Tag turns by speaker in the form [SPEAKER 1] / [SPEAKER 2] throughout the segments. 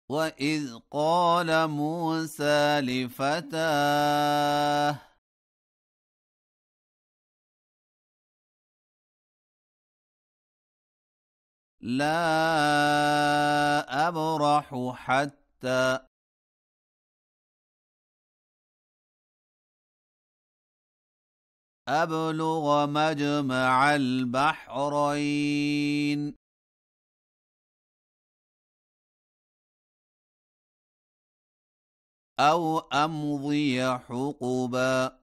[SPEAKER 1] وإذ قال موسى لفتاه لا أبرح حتى أبلغ مجمع البحرين أو أمضي حقبا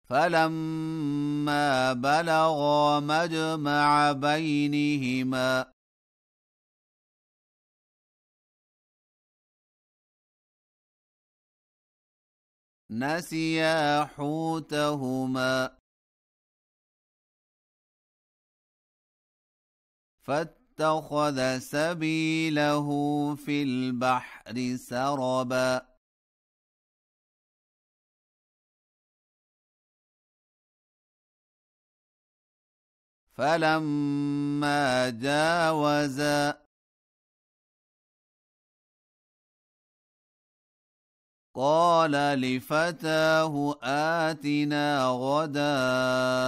[SPEAKER 1] فلما بلغا مجمع بينهما نسيا حوتهما فاتخذ سبيله في البحر سربا فلما جاوزا قال لفتاه آتنا غداءنا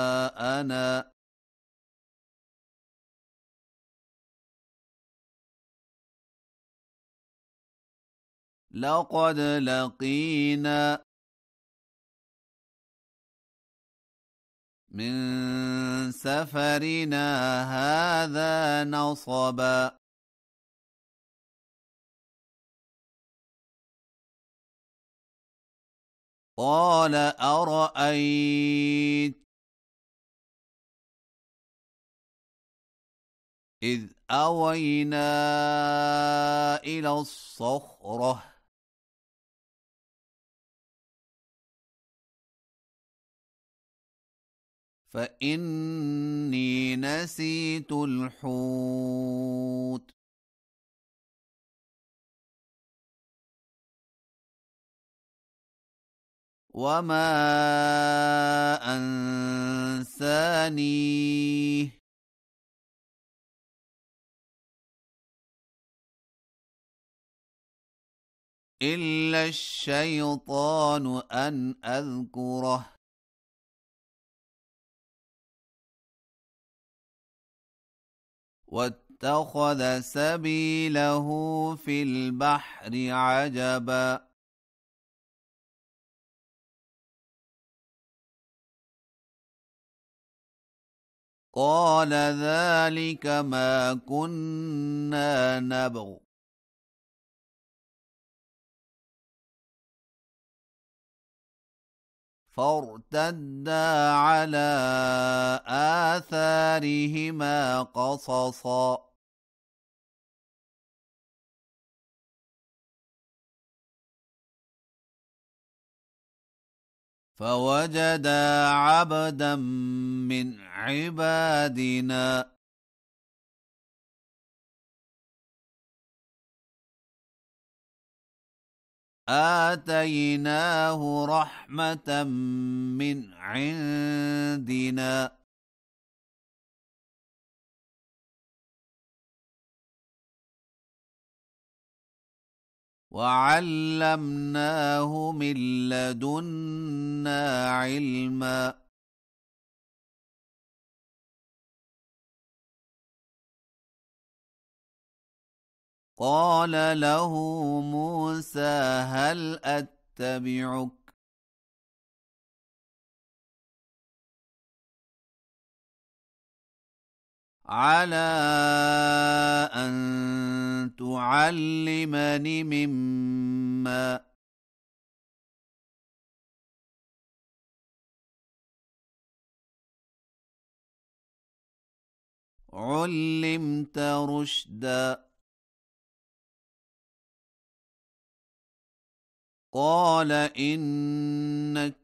[SPEAKER 1] لقد لقينا من سفرنا هذا نصبا قال أرأيت إذ أوينا إلى الصخرة فإني نسيت الحوت وما أنسانيه إلا الشيطان أن أذكره واتخذ سبيله في البحر عجبا قال ذلك ما كنا نبغ فارتدا على آثارهما قصصا فوجدا عبدا من عبادنا آتيناه رحمة من عندنا وعلمناه من لدنا علما قال له موسى هل أتبعك على أن تعلمني مما علمت رشدا قال إنك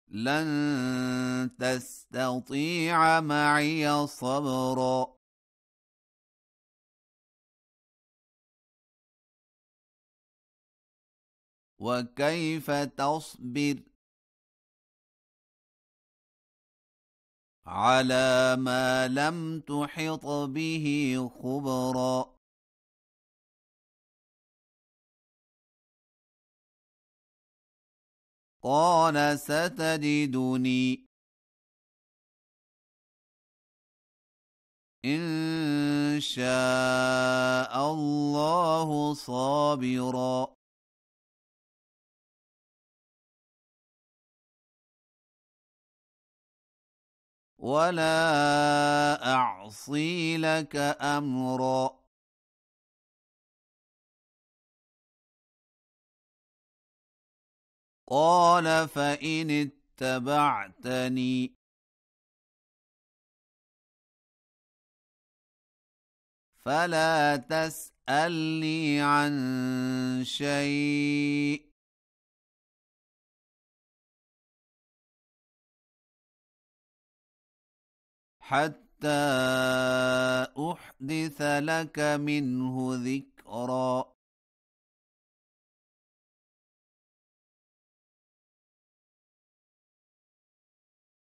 [SPEAKER 1] لن تستطيع معي صبرا وكيف تصبر على ما لم تحط به خبرا قال ستجدني إن شاء الله صابرا ولا أعصي لك أمرا قال فإن اتبعتني فلا تسألني عن شيء حتى أحدث لك منه ذكرا